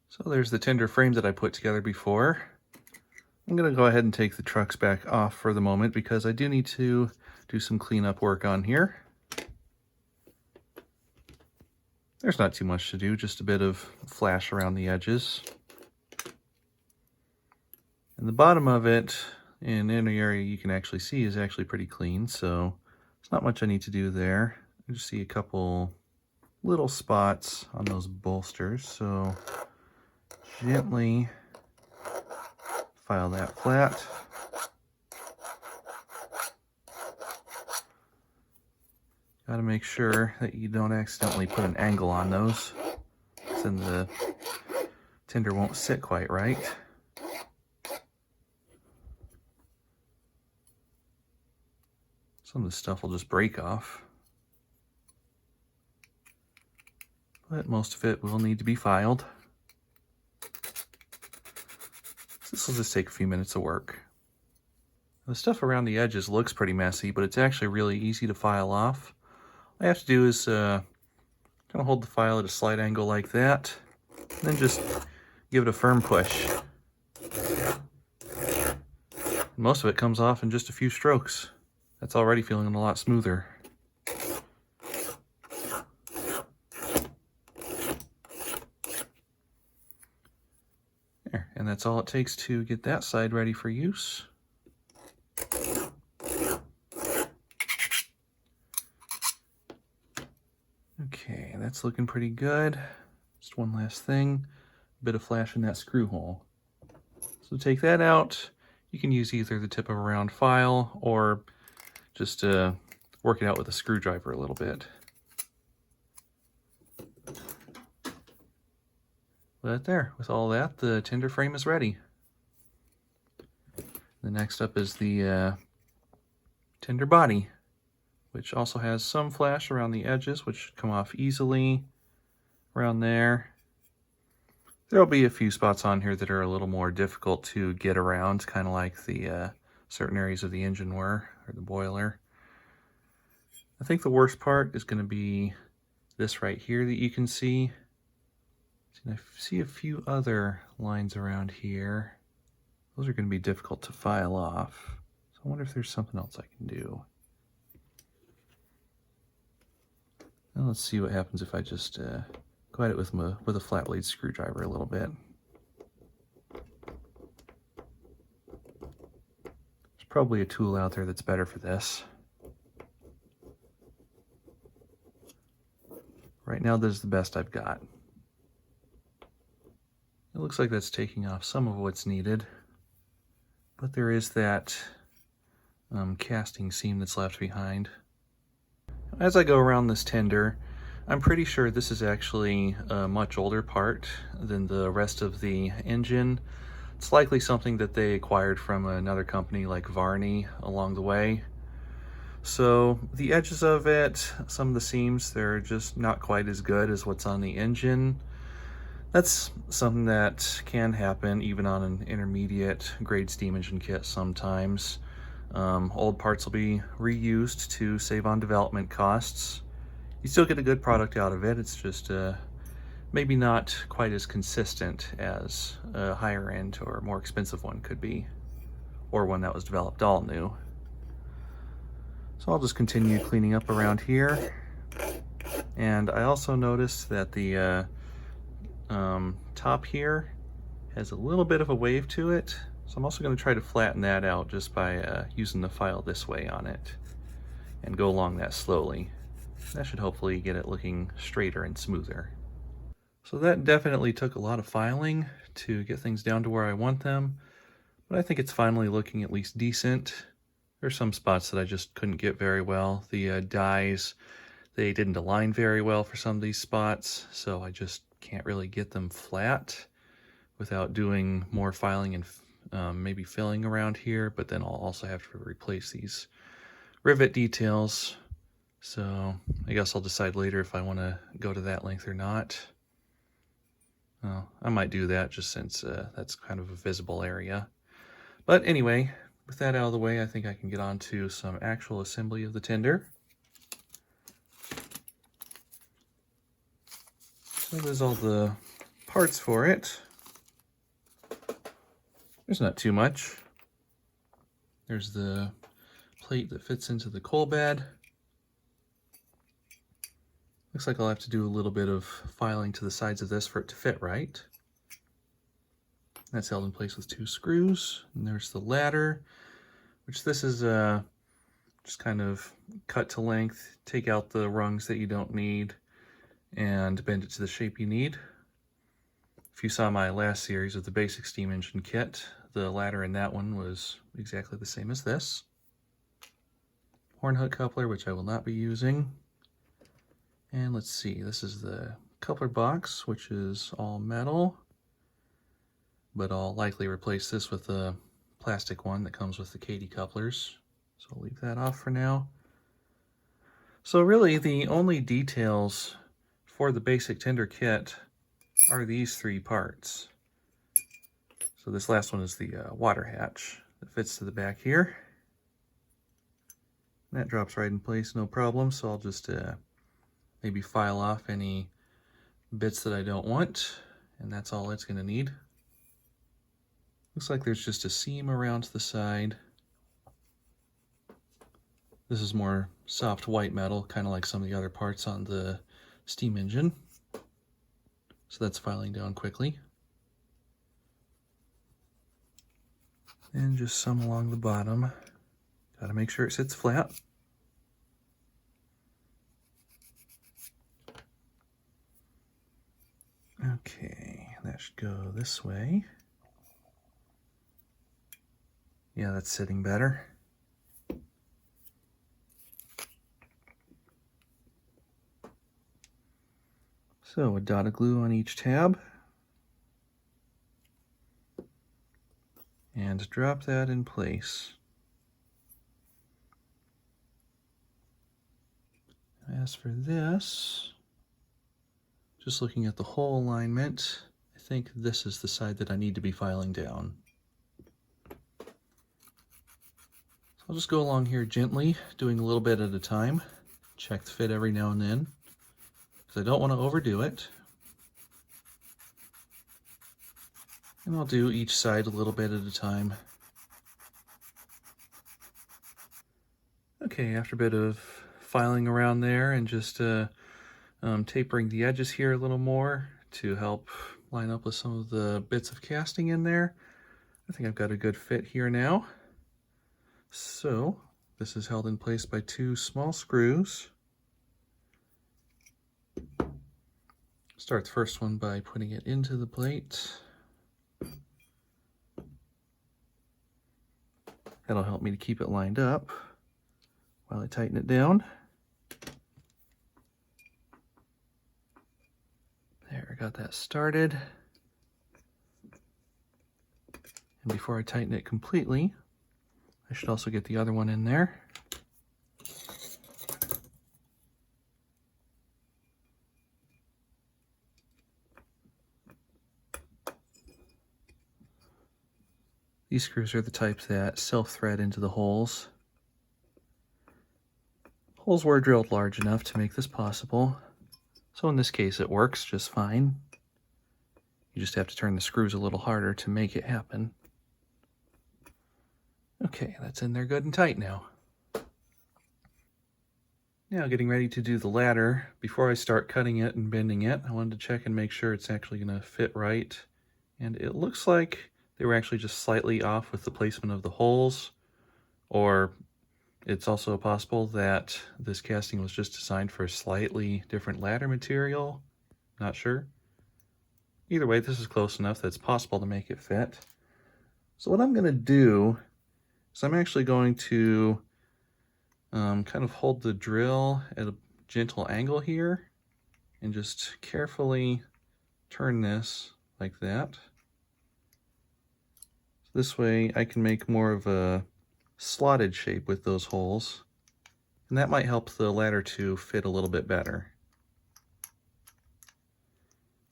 So there's the tender frame that I put together before. I'm going to go ahead and take the trucks back off for the moment because I do need to do some cleanup work on here. There's not too much to do, just a bit of flash around the edges. And the bottom of it, in any area you can actually see, is actually pretty clean, so there's not much I need to do there. I just see a couple little spots on those bolsters, so gently file that flat. Got to make sure that you don't accidentally put an angle on those, then the tender won't sit quite right. Some of the stuff will just break off, but most of it will need to be filed. This will just take a few minutes of work. The stuff around the edges looks pretty messy, but it's actually really easy to file off. All I have to do is kind of hold the file at a slight angle like that, and then just give it a firm push. Most of it comes off in just a few strokes. That's already feeling a lot smoother. There, and that's all it takes to get that side ready for use. Okay, that's looking pretty good. Just one last thing, a bit of flash in that screw hole. So take that out. You can use either the tip of a round file or just work it out with a screwdriver a little bit. But there, with all that, the tender frame is ready. The next up is the tender body, which also has some flash around the edges, which should come off easily around there. There'll be a few spots on here that are a little more difficult to get around, kind of like the certain areas of the engine were, or the boiler. I think the worst part is going to be this right here that you can see. And I see a few other lines around here. Those are going to be difficult to file off. So I wonder if there's something else I can do. Now let's see what happens if I just go at it with a flat blade screwdriver a little bit. There's probably a tool out there that's better for this. Right now, this is the best I've got. It looks like that's taking off some of what's needed, but there is that casting seam that's left behind. As I go around this tender, I'm pretty sure this is actually a much older part than the rest of the engine. It's likely something that they acquired from another company like Varney along the way. So the edges of it, some of the seams, they're just not quite as good as what's on the engine. That's something that can happen even on an intermediate grade steam engine kit sometimes. Old parts will be reused to save on development costs. You still get a good product out of it, it's just maybe not quite as consistent as a higher end or more expensive one could be, or one that was developed all new. So I'll just continue cleaning up around here. And I also noticed that the top here has a little bit of a wave to it. So I'm also going to try to flatten that out just by using the file this way on it and go along that slowly. That should hopefully get it looking straighter and smoother. So that definitely took a lot of filing to get things down to where I want them, but I think it's finally looking at least decent. There's some spots that I just couldn't get very well. The dies, they didn't align very well for some of these spots, so I just can't really get them flat without doing more filing and maybe filling around here, but then I'll also have to replace these rivet details. So I guess I'll decide later if I want to go to that length or not. Well, I might do that just since that's kind of a visible area. But anyway, with that out of the way, I think I can get on to some actual assembly of the tender. So there's all the parts for it. There's not too much. There's the plate that fits into the coal bed. Looks like I'll have to do a little bit of filing to the sides of this for it to fit right. That's held in place with 2 screws. And there's the ladder, which this is just kind of cut to length, take out the rungs that you don't need, and bend it to the shape you need. If you saw my last series of the basic steam engine kit, the ladder in that one was exactly the same as this. Horn hook coupler, which I will not be using. And let's see, this is the coupler box, which is all metal, but I'll likely replace this with a plastic one that comes with the Katy couplers. So I'll leave that off for now. So really the only details for the basic tender kit are these 3 parts. So this last one is the water hatch that fits to the back here. That drops right in place, no problem. So I'll just maybe file off any bits that I don't want, and that's all it's going to need. Looks like there's just a seam around the side. This is more soft white metal, kind of like some of the other parts on the steam engine. So that's filing down quickly. And just some along the bottom. Got to make sure it sits flat. Okay, that should go this way. Yeah, that's sitting better. So a dot of glue on each tab. And drop that in place. As for this, just looking at the hole alignment, I think this is the side that I need to be filing down. So I'll just go along here gently, doing a little bit at a time. Check the fit every now and then, because I don't want to overdo it. And I'll do each side a little bit at a time. Okay, after a bit of filing around there and just tapering the edges here a little more to help line up with some of the bits of casting in there, I think I've got a good fit here now. So this is held in place by 2 small screws. Start the first one by putting it into the plate. That'll help me to keep it lined up while I tighten it down. There, I got that started. And before I tighten it completely, I should also get the other one in there. These screws are the type that self-thread into the holes. Holes were drilled large enough to make this possible. So in this case it works just fine. You just have to turn the screws a little harder to make it happen. Okay, that's in there good and tight now. Now getting ready to do the ladder. Before I start cutting it and bending it, I wanted to check and make sure it's actually going to fit right. And it looks like they were actually just slightly off with the placement of the holes, or it's also possible that this casting was just designed for a slightly different ladder material. Not sure. Either way, this is close enough that it's possible to make it fit. So what I'm going to do is I'm actually going to kind of hold the drill at a gentle angle here and just carefully turn this like that. So this way I can make more of a slotted shape with those holes, and that might help the ladder to fit a little bit better.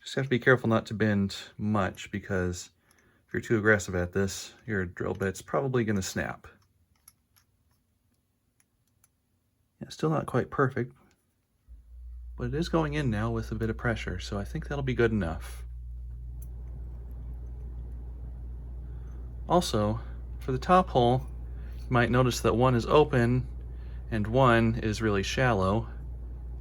Just have to be careful not to bend much, because if you're too aggressive at this, your drill bit's probably going to snap. Yeah, still not quite perfect, but it is going in now with a bit of pressure, so I think that'll be good enough. Also, for the top hole, you might notice that one is open and one is really shallow.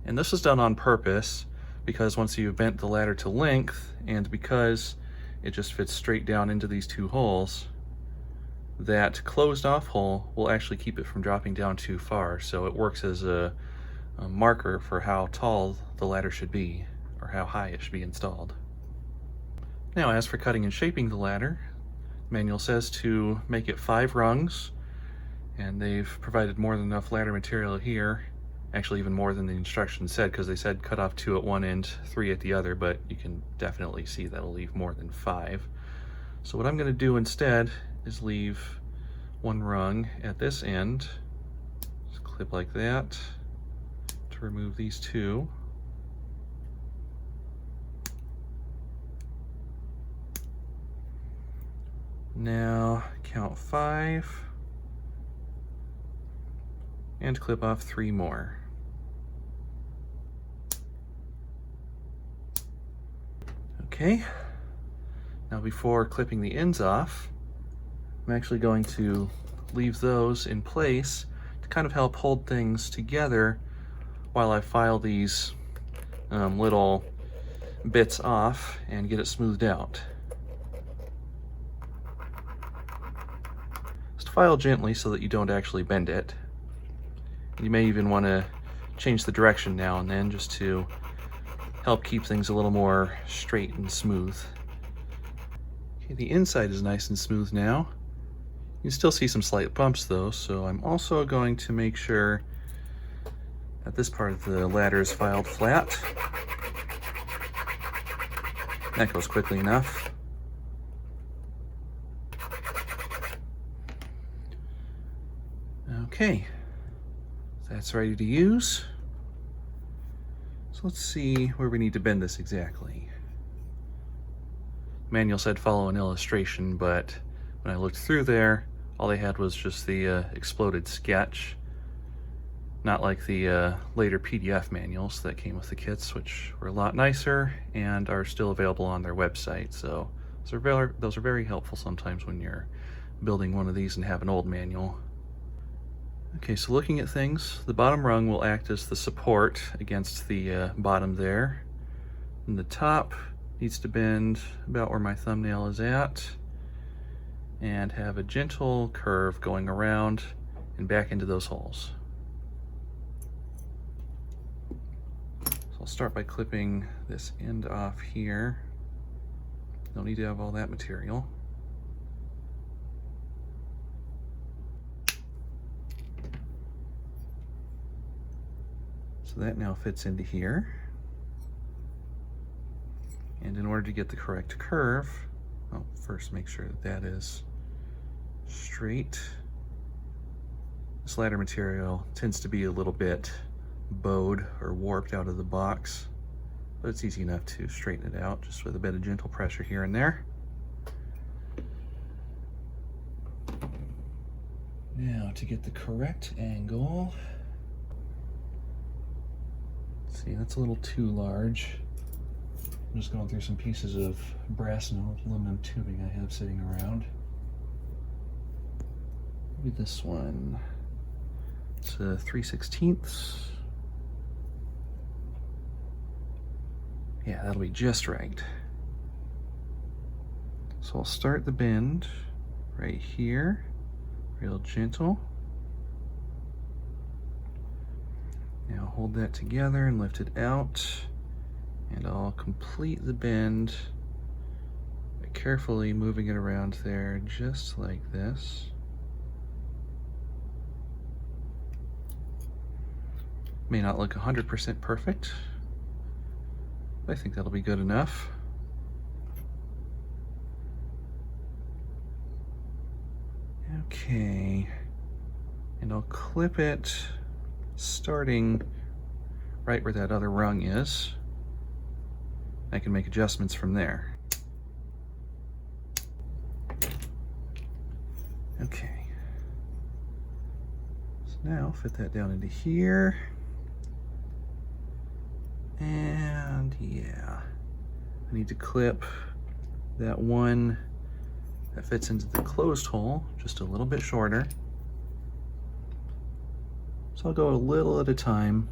And this is done on purpose because once you've bent the ladder to length and because it just fits straight down into these two holes, that closed off hole will actually keep it from dropping down too far. So it works as a marker for how tall the ladder should be or how high it should be installed. Now, as for cutting and shaping the ladder, the manual says to make it 5 rungs, and they've provided more than enough ladder material here. Actually, even more than the instructions said, because they said cut off 2 at one end, 3 at the other, but you can definitely see that'll leave more than 5. So what I'm going to do instead is leave 1 rung at this end. Just clip like that to remove these 2. Now count 5 and clip off 3 more. Okay, now before clipping the ends off, I'm actually going to leave those in place to kind of help hold things together while I file these little bits off and get it smoothed out. Just file gently so that you don't actually bend it. You may even want to change the direction now and then just to help keep things a little more straight and smooth. Okay, the inside is nice and smooth now. You can still see some slight bumps though, so I'm also going to make sure that this part of the ladder is filed flat. That goes quickly enough. Okay, that's ready to use. So let's see where we need to bend this exactly. The manual said follow an illustration, but when I looked through there, all they had was just the exploded sketch. Not like the later PDF manuals that came with the kits, which were a lot nicer and are still available on their website. So those are very helpful sometimes when you're building one of these and have an old manual. Okay, so looking at things, the bottom rung will act as the support against the bottom there. And the top needs to bend about where my thumbnail is at and have a gentle curve going around and back into those holes. So I'll start by clipping this end off here. Don't need to have all that material. So that now fits into here. And in order to get the correct curve, I'll first make sure that that is straight. This ladder material tends to be a little bit bowed or warped out of the box, but it's easy enough to straighten it out just with a bit of gentle pressure here and there. Now to get the correct angle, see, that's a little too large. I'm just going through some pieces of brass and aluminum tubing I have sitting around. Maybe this one. It's a 3/16. Yeah, that'll be just right. So I'll start the bend right here, real gentle. Now hold that together and lift it out, and I'll complete the bend by carefully moving it around there just like this. May not look 100% perfect, but I think that'll be good enough. Okay, and I'll clip it starting right where that other rung is. I can make adjustments from there. Okay, so now fit that down into here. And yeah, I need to clip that one That fits into the closed hole just a little bit shorter. So I'll go a little at a time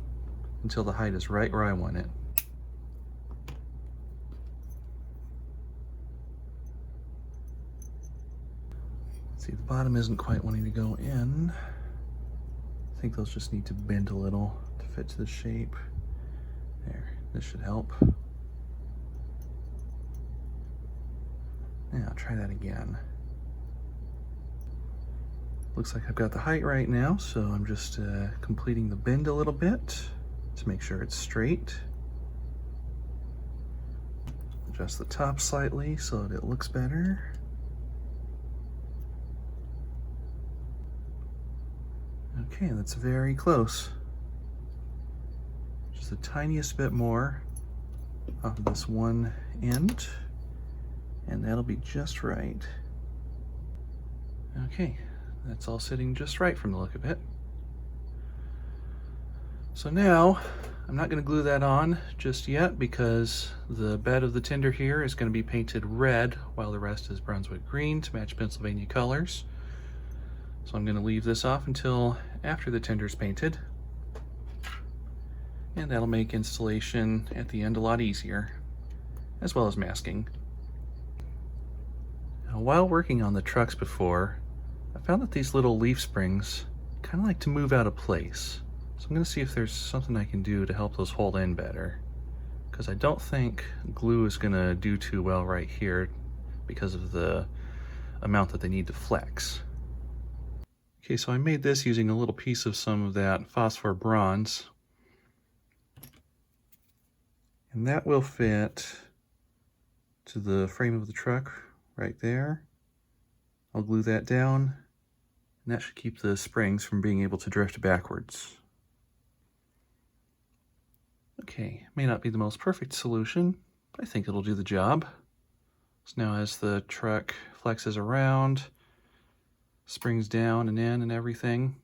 until the height is right where I want it. See, the bottom isn't quite wanting to go in. I think those just need to bend a little to fit to the shape. There, this should help. Yeah, I'll try that again. Looks like I've got the height right now, so I'm just completing the bend a little bit to make sure it's straight. Adjust the top slightly so that it looks better. Okay, that's very close. Just the tiniest bit more off of this one end, and that'll be just right. Okay, that's all sitting just right from the look of it. So now, I'm not going to glue that on just yet because the bed of the tinder here is going to be painted red while the rest is Brunswick green to match Pennsylvania colors. So I'm going to leave this off until after the tinder's painted, and that'll make installation at the end a lot easier, as well as masking. Now, while working on the trucks before, I found that these little leaf springs kind of like to move out of place. So I'm going to see if there's something I can do to help those hold in better, because I don't think glue is going to do too well right here because of the amount that they need to flex. Okay, so I made this using a little piece of some of that phosphor bronze, and that will fit to the frame of the truck right there. I'll glue that down, and that should keep the springs from being able to drift backwards. Okay, may not be the most perfect solution, but I think it'll do the job. So now as the truck flexes around, springs down and in and everything,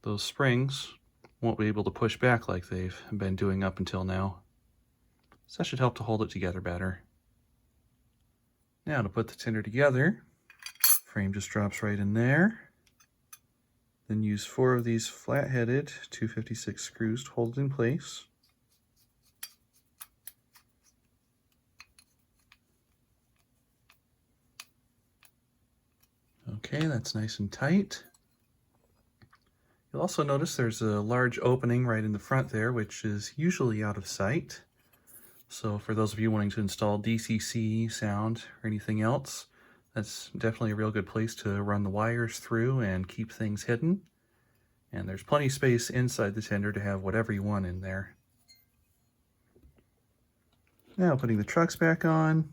those springs won't be able to push back like they've been doing up until now. So that should help to hold it together better. Now to put the tinder together, frame just drops right in there. Then use 4 of these flat-headed 256 screws to hold it in place. Okay, that's nice and tight. You'll also notice there's a large opening right in the front there, which is usually out of sight. So for those of you wanting to install DCC sound or anything else, that's definitely a real good place to run the wires through and keep things hidden. And there's plenty of space inside the tinder to have whatever you want in there. Now putting the trucks back on.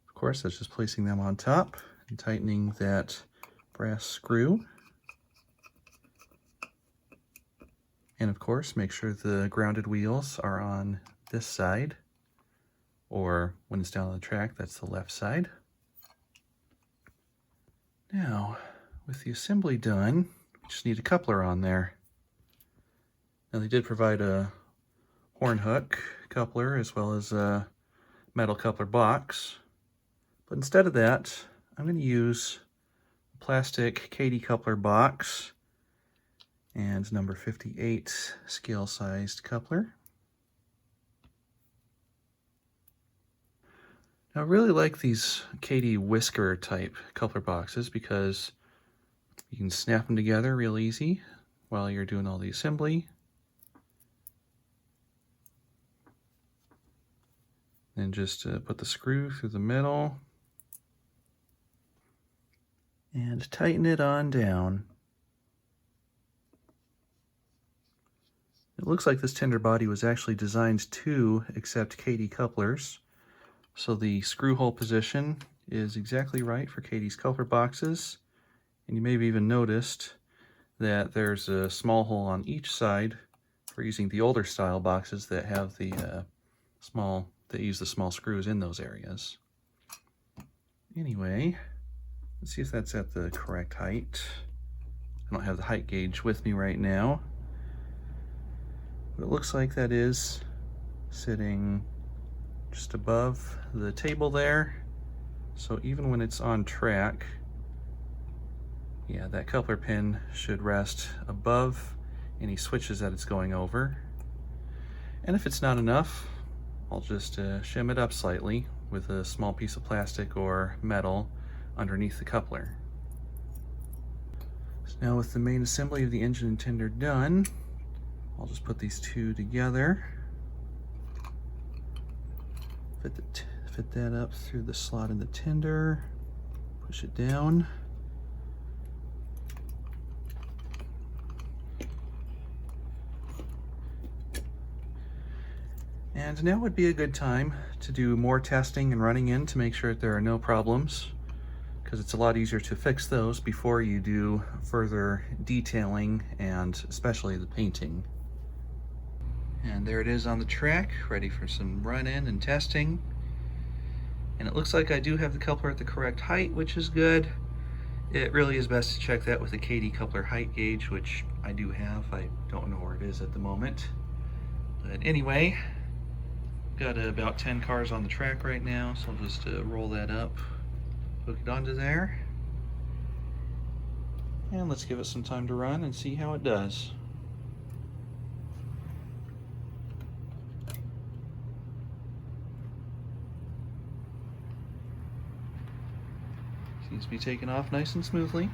Of course, that's just placing them on top and tightening that brass screw. And of course, make sure the grounded wheels are on this side, or when it's down on the track, that's the left side. Now, with the assembly done, we just need a coupler on there. Now they did provide a horn hook coupler as well as a metal coupler box, but instead of that, I'm going to use a plastic Katy coupler box and number 58 scale-sized coupler. Now, I really like these Katy whisker type coupler boxes because you can snap them together real easy while you're doing all the assembly. And just put the screw through the middle and tighten it on down. It looks like this tinder body was actually designed to accept Katy couplers. So the screw hole position is exactly right for Katy's coupler boxes. And you may have even noticed that there's a small hole on each side for using the older style boxes that have the that use the small screws in those areas. Anyway, let's see if that's at the correct height. I don't have the height gauge with me right now, but it looks like that is sitting just above the table there, So even when it's on track, yeah, that coupler pin should rest above any switches that it's going over. And if it's not enough, I'll just shim it up slightly with a small piece of plastic or metal underneath the coupler. So now with the main assembly of the engine and tender done, I'll just put these two together. Fit that up through the slot in the tender, push it down. And now would be a good time to do more testing and running in to make sure that there are no problems, because it's a lot easier to fix those before you do further detailing and especially the painting. And there it is on the track, ready for some run-in and testing. And it looks like I do have the coupler at the correct height, which is good. It really is best to check that with a KD coupler height gauge, which I do have. I don't know where it is at the moment. But anyway, got about 10 cars on the track right now, so I'll just roll that up, hook it onto there. And let's give it some time to run and see how it does. Seems to be taking off nice and smoothly.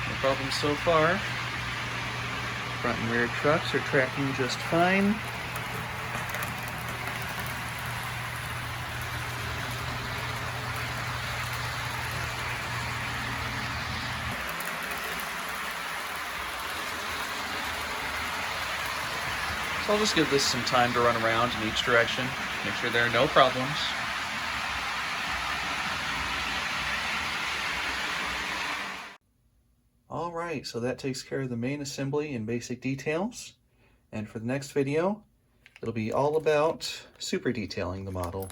No problems so far. Front and rear trucks are tracking just fine. So I'll just give this some time to run around in each direction, make sure there are no problems. Alright, so that takes care of the main assembly and basic details. And for the next video, it'll be all about super detailing the model.